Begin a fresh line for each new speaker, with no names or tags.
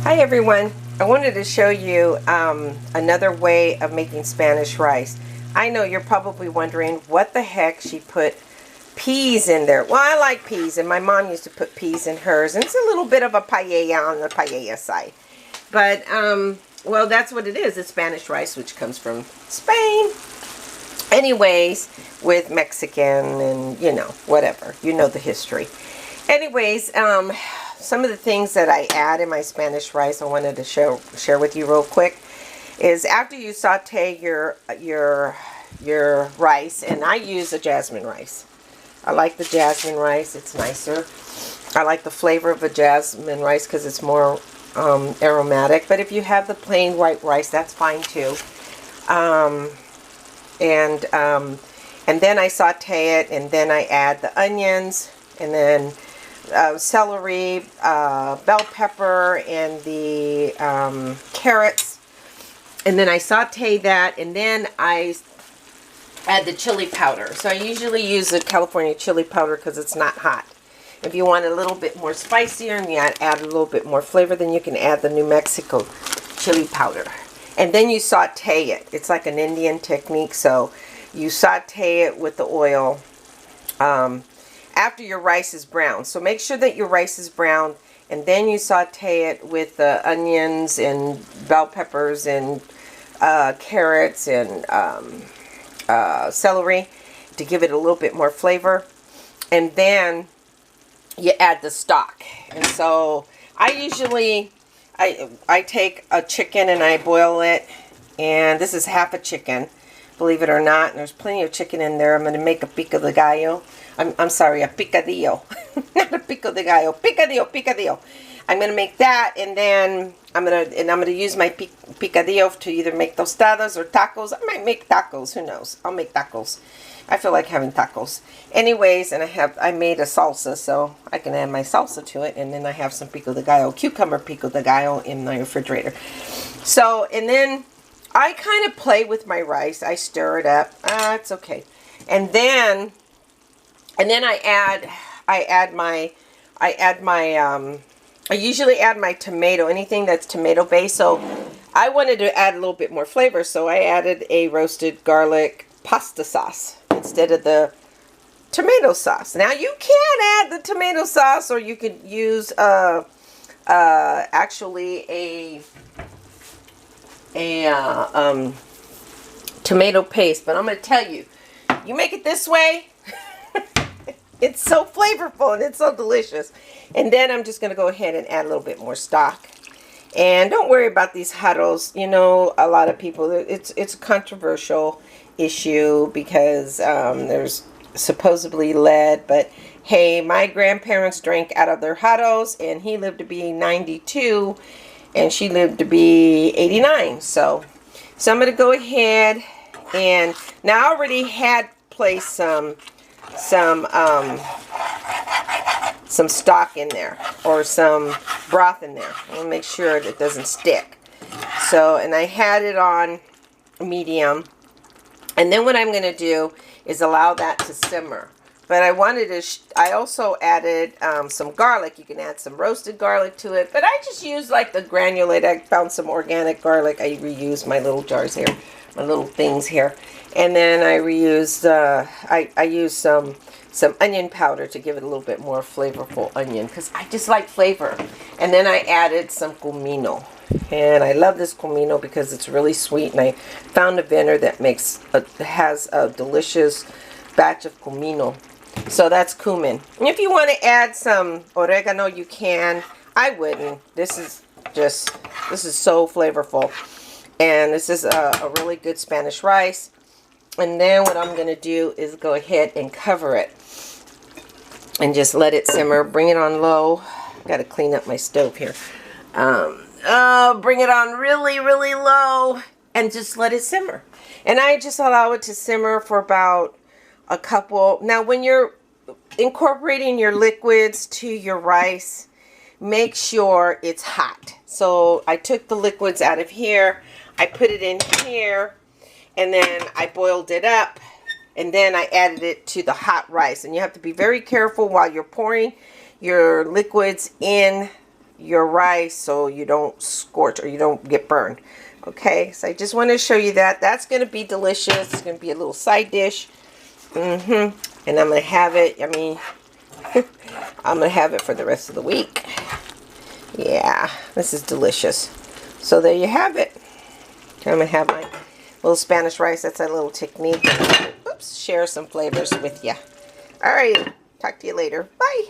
Hi everyone, I wanted to show you another way of making Spanish rice. I know you're probably wondering what the heck she put peas in there. Well, I like peas and my mom used to put peas in hers, and it's a little bit of a paella on the paella side. But, well, that's what it is. It's Spanish rice, which comes from Spain. Anyways, with Mexican and, you know, whatever. You know the history. Anyways, some of the things that I add in my Spanish rice I wanted to share with you real quick is after you saute your rice, and I use a jasmine rice. I like the jasmine rice. It's nicer. I like the flavor of a jasmine rice because it's more aromatic. But if you have the plain white rice, that's fine too. And then I saute it, and then I add the onions, and then celery, bell pepper, and the carrots, and then I saute that, and then I add the chili powder. So I usually use the California chili powder because it's not hot. If you want a little bit more spicier and you add a little bit more flavor, then you can add the New Mexico chili powder. And then you saute it. It's like an Indian technique. So you saute it with the oil after your rice is brown. So make sure that your rice is brown, and then you saute it with the onions and bell peppers and carrots and celery to give it a little bit more flavor. And then you add the stock. And so I usually I take a chicken and I boil it, and this is half a chicken, believe it or not, and there's plenty of chicken in there. I'm going to make a pico de gallo. I'm sorry, a picadillo. Not a pico de gallo. Picadillo. I'm going to make that, and then I'm going to use my picadillo to either make tostadas or tacos. I might make tacos, who knows? I'll make tacos. I feel like having tacos. Anyways, and I made a salsa, so I can add my salsa to it, and then I have some pico de gallo, cucumber pico de gallo in my refrigerator. So, and then I kind of play with my rice. I stir it up. It's okay. And then I usually add my tomato, anything that's tomato based. So I wanted to add a little bit more flavor, so I added a roasted garlic pasta sauce instead of the tomato sauce. Now you can add the tomato sauce, or you could use actually a tomato paste. But I'm going to tell you, you make it this way, it's so flavorful and it's so delicious. And then I'm just going to go ahead and add a little bit more stock. And don't worry about these huddles. You know, a lot of people, it's a controversial issue because there's supposedly lead. But hey, my grandparents drank out of their huddles, and he lived to be 92 and she lived to be 89. So I'm going to go ahead, and now I already had placed some stock in there, or some broth in there. I want to make sure that it doesn't stick. So, and I had it on medium, and then what I'm going to do is allow that to simmer. But I wanted to, I also added some garlic. You can add some roasted garlic to it, but I just used like the granulate. I found some organic garlic. I reused my little jars here, my little things here. And then I reused, I used some onion powder to give it a little bit more flavorful onion, because I just like flavor. And then I added some comino. And I love this comino because it's really sweet. And I found a vendor that has a delicious batch of comino. So that's cumin. And if you want to add some oregano, you can. I wouldn't. This is so flavorful. And this is a really good Spanish rice. And then what I'm going to do is go ahead and cover it and just let it simmer. Bring it on low. Got to clean up my stove here. Bring it on really, really low and just let it simmer. And I just allow it to simmer for about a couple. Now, when you're incorporating your liquids to your rice, make sure it's hot. So I took the liquids out of here. I put it in here. And then I boiled it up, and then I added it to the hot rice. And you have to be very careful while you're pouring your liquids in your rice so you don't scorch or you don't get burned. Okay, so I just want to show you that. That's going to be delicious. It's going to be a little side dish. And I'm going to have it, I mean, I'm going to have it for the rest of the week. Yeah, this is delicious. So there you have it. I'm going to have my little Spanish rice. That's a little technique. Oops, share some flavors with you. All right, talk to you later. Bye.